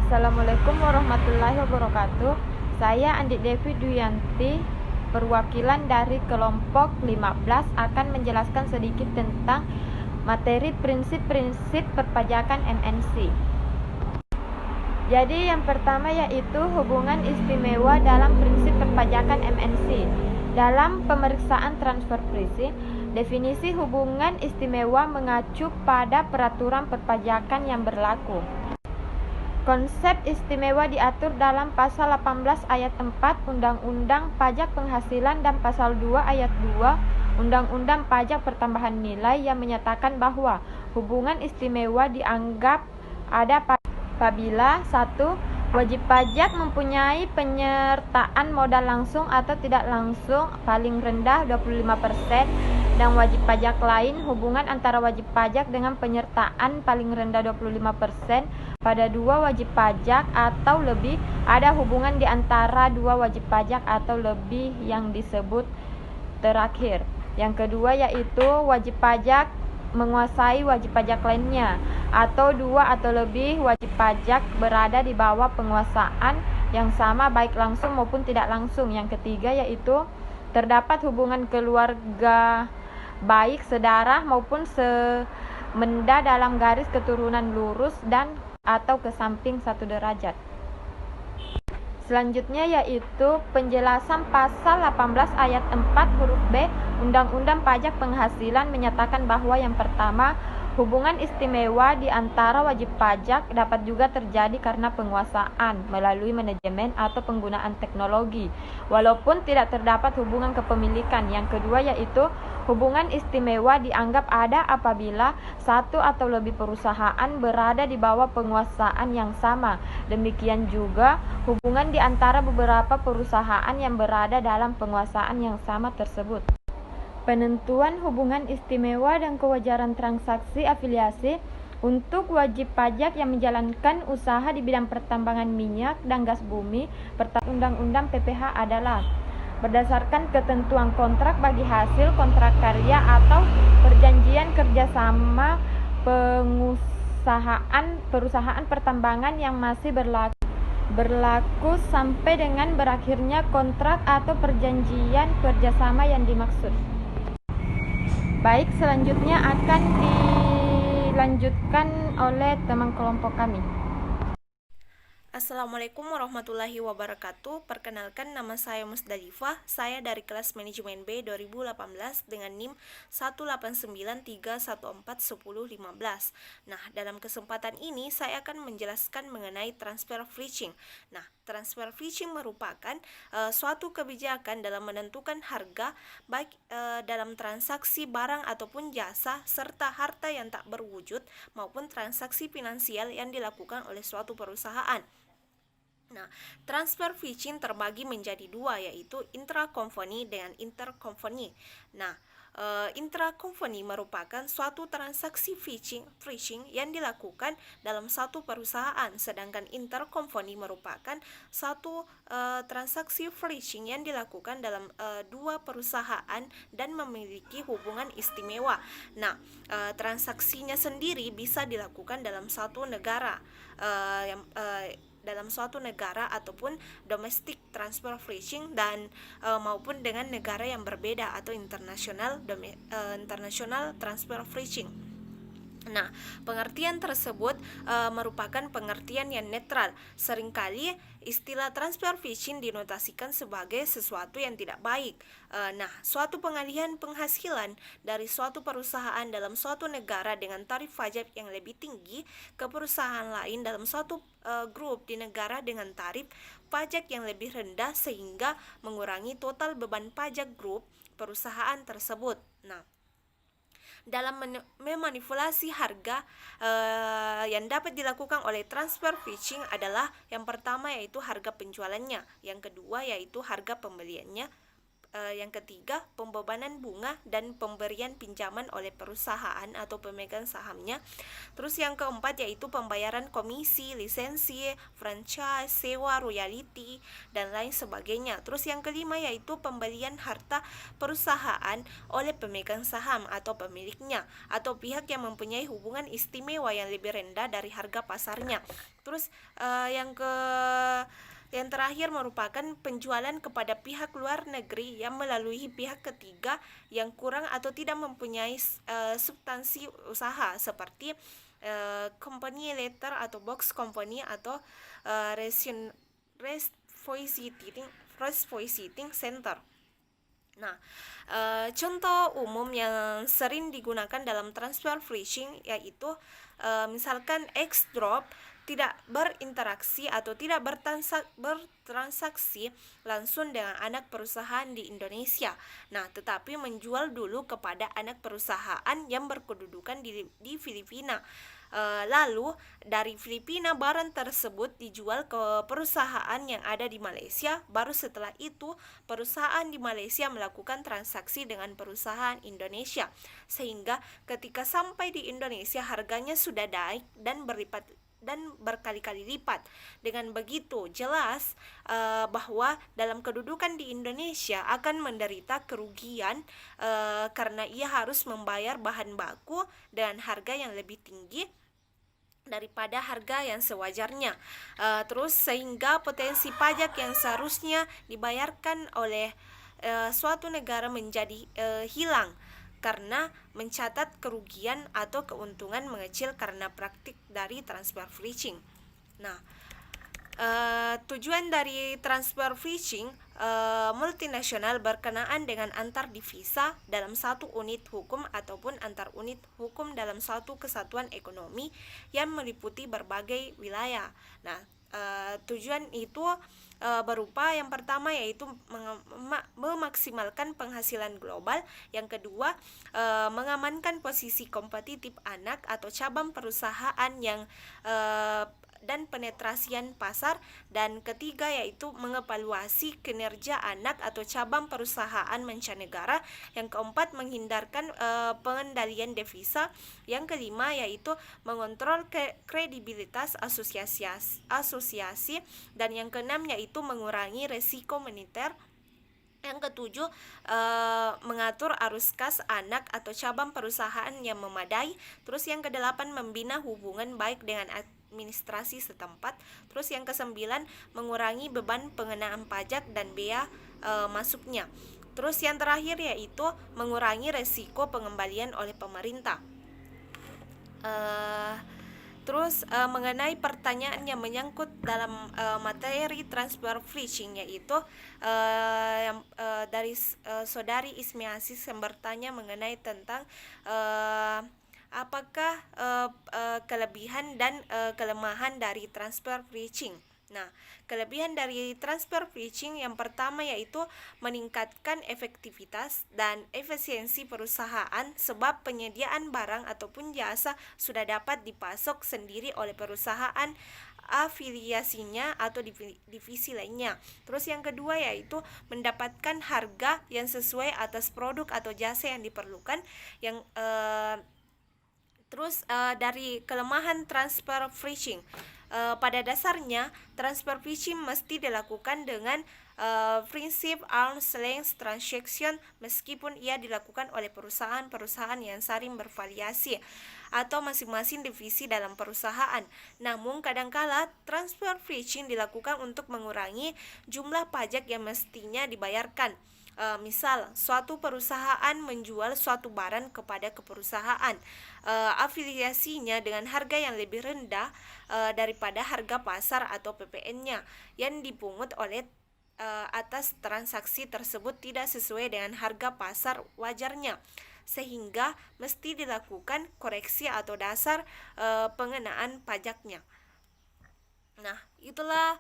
Assalamualaikum warahmatullahi wabarakatuh. Saya Andik Devi Duyanti, perwakilan dari kelompok 15 akan menjelaskan sedikit tentang materi prinsip-prinsip perpajakan MNC. Jadi yang pertama yaitu hubungan istimewa dalam prinsip perpajakan MNC. Dalam pemeriksaan transfer pricing, definisi hubungan istimewa mengacu pada peraturan perpajakan yang berlaku. Konsep istimewa diatur dalam Pasal 18 Ayat 4 Undang-Undang Pajak Penghasilan dan Pasal 2 Ayat 2 Undang-Undang Pajak Pertambahan Nilai yang menyatakan bahwa hubungan istimewa dianggap ada apabila 1. Wajib pajak mempunyai penyertaan modal langsung atau tidak langsung paling rendah 25% dan wajib pajak lain hubungan antara wajib pajak dengan penyertaan paling rendah 25% pada dua wajib pajak atau lebih, ada hubungan di antara dua wajib pajak atau lebih yang disebut terakhir. Yang kedua yaitu wajib pajak menguasai wajib pajak lainnya, atau dua atau lebih wajib pajak berada di bawah penguasaan yang sama baik langsung maupun tidak langsung. Yang ketiga yaitu terdapat hubungan keluarga baik sedarah maupun semenda dalam garis keturunan lurus dan atau ke samping 1 derajat. Selanjutnya yaitu penjelasan Pasal 18 Ayat 4 huruf B Undang-Undang Pajak Penghasilan menyatakan bahwa yang pertama, hubungan istimewa di antara wajib pajak dapat juga terjadi karena penguasaan melalui manajemen atau penggunaan teknologi, walaupun tidak terdapat hubungan kepemilikan. Yang kedua yaitu hubungan istimewa dianggap ada apabila satu atau lebih perusahaan berada di bawah penguasaan yang sama. Demikian juga hubungan di antara beberapa perusahaan yang berada dalam penguasaan yang sama tersebut. Penentuan hubungan istimewa dan kewajaran transaksi afiliasi untuk wajib pajak yang menjalankan usaha di bidang pertambangan minyak dan gas bumi Undang-Undang PPH adalah berdasarkan ketentuan kontrak bagi hasil kontrak karya atau perjanjian kerjasama perusahaan pertambangan yang masih berlaku sampai dengan berakhirnya kontrak atau perjanjian kerjasama yang dimaksud. Baik, selanjutnya akan dilanjutkan oleh teman kelompok kami. Assalamualaikum warahmatullahi wabarakatuh. Perkenalkan, nama saya Musdalifah. Saya dari kelas manajemen B 2018 dengan NIM 18931411015. Nah, dalam kesempatan ini saya akan menjelaskan mengenai transfer pricing. Nah, transfer pricing merupakan suatu kebijakan dalam menentukan harga baik dalam transaksi barang ataupun jasa serta harta yang tak berwujud maupun transaksi finansial yang dilakukan oleh suatu perusahaan. Nah, transfer pricing terbagi menjadi dua, yaitu intra-company dengan inter-company. Nah, intra-company merupakan suatu transaksi pricing yang dilakukan dalam satu perusahaan, sedangkan inter-company merupakan satu transaksi pricing yang dilakukan dalam dua perusahaan dan memiliki hubungan istimewa. Nah, transaksinya sendiri bisa dilakukan dalam satu negara dalam suatu negara ataupun domestic transfer pricing dan maupun dengan negara yang berbeda atau international transfer pricing. Nah, pengertian tersebut merupakan pengertian yang netral. Seringkali istilah transfer pricing dinotasikan sebagai sesuatu yang tidak baik. Nah, suatu pengalihan penghasilan dari suatu perusahaan dalam suatu negara dengan tarif pajak yang lebih tinggi ke perusahaan lain dalam suatu grup di negara dengan tarif pajak yang lebih rendah sehingga mengurangi total beban pajak grup perusahaan tersebut. Nah, dalam memanipulasi harga yang dapat dilakukan oleh transfer pricing adalah yang pertama yaitu harga penjualannya, yang kedua yaitu harga pembeliannya, yang ketiga, pembebanan bunga dan pemberian pinjaman oleh perusahaan atau pemegang sahamnya. Terus yang keempat yaitu pembayaran komisi, lisensi, franchise, sewa, royalti, dan lain sebagainya. Terus yang kelima yaitu pembelian harta perusahaan oleh pemegang saham atau pemiliknya atau pihak yang mempunyai hubungan istimewa yang lebih rendah dari harga pasarnya. Terus yang terakhir merupakan penjualan kepada pihak luar negeri yang melalui pihak ketiga yang kurang atau tidak mempunyai substansi usaha seperti company letter atau box company atau rest visiting center. Nah, contoh umum yang sering digunakan dalam transfer pricing yaitu misalkan X drop tidak berinteraksi atau tidak bertransaksi langsung dengan anak perusahaan di Indonesia. Nah, tetapi menjual dulu kepada anak perusahaan yang berkedudukan di Filipina. Lalu dari Filipina barang tersebut dijual ke perusahaan yang ada di Malaysia. Baru setelah itu perusahaan di Malaysia melakukan transaksi dengan perusahaan Indonesia, sehingga ketika sampai di Indonesia harganya sudah naik dan berkali-kali lipat. Dengan begitu jelas bahwa dalam kedudukan di Indonesia akan menderita kerugian karena ia harus membayar bahan baku dengan harga yang lebih tinggi daripada harga yang sewajarnya. Terus sehingga potensi pajak yang seharusnya dibayarkan oleh suatu negara menjadi hilang karena mencatat kerugian atau keuntungan mengecil karena praktik dari transfer pricing. Nah, tujuan dari transfer pricing multinasional berkenaan dengan antar divisa dalam satu unit hukum ataupun antar unit hukum dalam suatu kesatuan ekonomi yang meliputi berbagai wilayah. Nah, tujuan itu berupa yang pertama yaitu memaksimalkan penghasilan global, yang kedua mengamankan posisi kompetitif anak atau cabang perusahaan yang dan penetrasian pasar, dan ketiga yaitu mengevaluasi kinerja anak atau cabang perusahaan mancanegara, yang keempat menghindarkan pengendalian devisa, yang kelima yaitu mengontrol kredibilitas asosiasi, dan yang keenam yaitu mengurangi resiko moneter. Yang ketujuh, mengatur arus kas anak atau cabang perusahaan yang memadai. Terus yang kedelapan, membina hubungan baik dengan administrasi setempat. Terus yang kesembilan, mengurangi beban pengenaan pajak dan bea masuknya. Terus yang terakhir yaitu mengurangi resiko pengembalian oleh pemerintah. Terus mengenai pertanyaan yang menyangkut dalam materi transfer pricing, yaitu dari saudari Ismi Aziz yang bertanya mengenai tentang apakah kelebihan dan kelemahan dari transfer pricing. Nah, kelebihan dari transfer pricing yang pertama yaitu meningkatkan efektivitas dan efisiensi perusahaan, sebab penyediaan barang ataupun jasa sudah dapat dipasok sendiri oleh perusahaan afiliasinya atau divisi lainnya. Terus yang kedua yaitu mendapatkan harga yang sesuai atas produk atau jasa yang diperlukan. Dari kelemahan transfer pricing, pada dasarnya transfer pricing mesti dilakukan dengan prinsip arm's length transaction, meskipun ia dilakukan oleh perusahaan-perusahaan yang saling bervariasi atau masing-masing divisi dalam perusahaan. Namun kadangkala transfer pricing dilakukan untuk mengurangi jumlah pajak yang mestinya dibayarkan. Misal, suatu perusahaan menjual suatu barang kepada perusahaan afiliasinya dengan harga yang lebih rendah daripada harga pasar atau PPN-nya yang dipungut oleh atas transaksi tersebut tidak sesuai dengan harga pasar wajarnya, sehingga mesti dilakukan koreksi atau dasar pengenaan pajaknya. Nah, itulah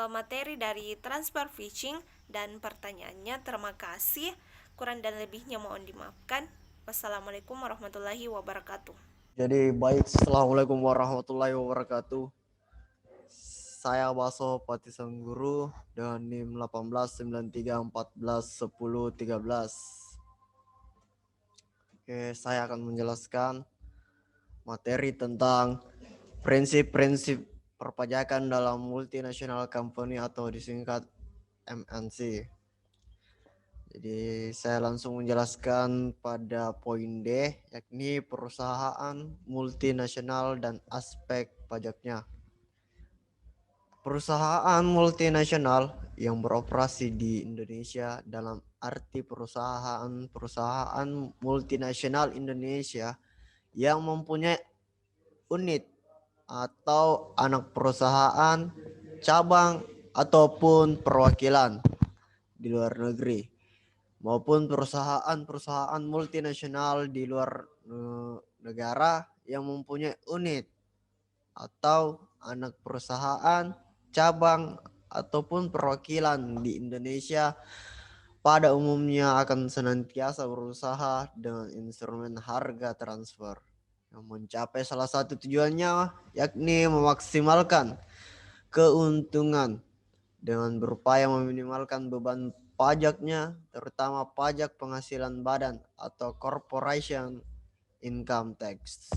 materi dari transfer pricing dan pertanyaannya. Terima kasih. Kurang dan lebihnya mohon dimaafkan. Wassalamualaikum warahmatullahi wabarakatuh. Jadi baik, assalamualaikum warahmatullahi wabarakatuh. saya Baso Patisangguru dengan NIM 1893141013. Oke, saya akan menjelaskan materi tentang prinsip-prinsip perpajakan dalam multinational company atau disingkat MNC. Jadi saya langsung menjelaskan pada poin D, yakni perusahaan multinasional dan aspek pajaknya. Perusahaan multinasional yang beroperasi di Indonesia dalam arti perusahaan multinasional Indonesia yang mempunyai unit atau anak perusahaan, cabang ataupun perwakilan di luar negeri, maupun perusahaan multinasional di luar negara yang mempunyai unit atau anak perusahaan, cabang ataupun perwakilan di Indonesia pada umumnya akan senantiasa berusaha dengan instrumen harga transfer yang mencapai salah satu tujuannya, yakni memaksimalkan keuntungan dengan berupaya meminimalkan beban pajaknya, terutama pajak penghasilan badan atau corporation income tax.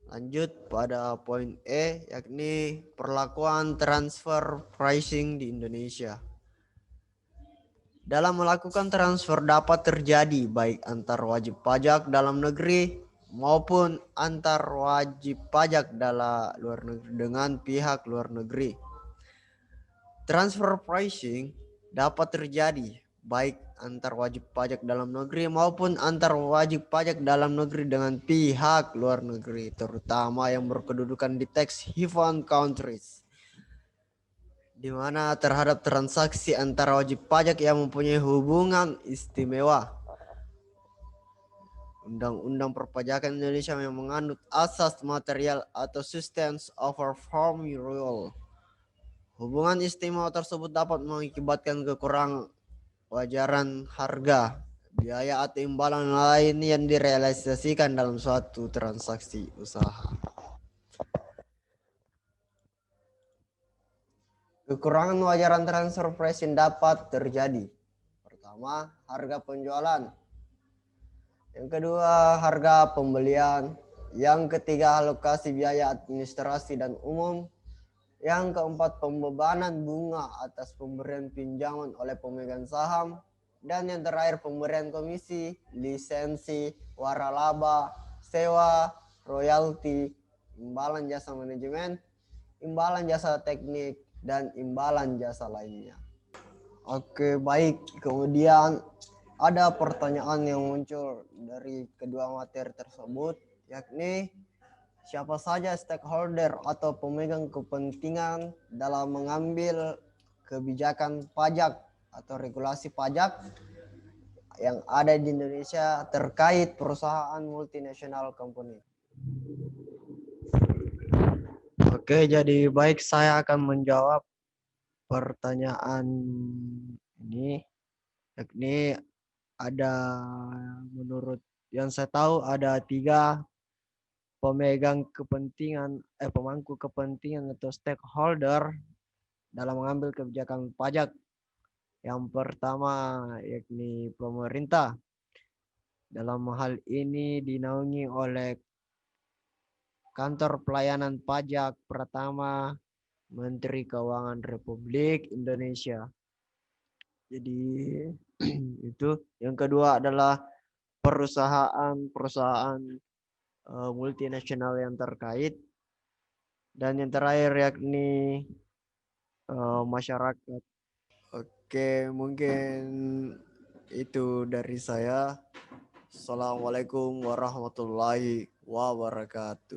Lanjut pada poin E, yakni perlakuan transfer pricing di Indonesia. Dalam melakukan transfer dapat terjadi baik antar wajib pajak dalam negeri maupun antar wajib pajak dalam luar negeri dengan pihak luar negeri. Transfer pricing dapat terjadi baik antar wajib pajak dalam negeri maupun antar wajib pajak dalam negeri dengan pihak luar negeri, terutama yang berkedudukan di tax haven countries, di mana terhadap transaksi antara wajib pajak yang mempunyai hubungan istimewa. Undang-Undang Perpajakan Indonesia yang menganut asas material atau substance over form rule. Hubungan istimewa tersebut dapat mengakibatkan kekurangan wajaran harga, biaya atau imbalan lain yang direalisasikan dalam suatu transaksi usaha. Kekurangan wajaran transfer pricing dapat terjadi. Pertama, harga penjualan. Yang kedua, harga pembelian. Yang ketiga, alokasi biaya administrasi dan umum. Yang keempat, pembebanan bunga atas pemberian pinjaman oleh pemegang saham. Dan yang terakhir, pemberian komisi, lisensi, waralaba, sewa, royalti, imbalan jasa manajemen, imbalan jasa teknik, dan imbalan jasa lainnya. Oke, baik. Kemudian ada pertanyaan yang muncul dari kedua materi tersebut, yakni siapa saja stakeholder atau pemegang kepentingan dalam mengambil kebijakan pajak atau regulasi pajak yang ada di Indonesia terkait perusahaan multinasional company. Oke, jadi baik, saya akan menjawab pertanyaan ini, yakni ada, menurut yang saya tahu ada 3 pemangku kepentingan atau stakeholder dalam mengambil kebijakan pajak. Yang pertama yakni pemerintah. Dalam hal ini dinaungi oleh Kantor Pelayanan Pajak Pertama Menteri Keuangan Republik Indonesia. Jadi itu. Yang kedua adalah perusahaan multinasional yang terkait, dan yang terakhir yakni masyarakat. Oke, mungkin itu dari saya. Assalamualaikum warahmatullahi wabarakatuh.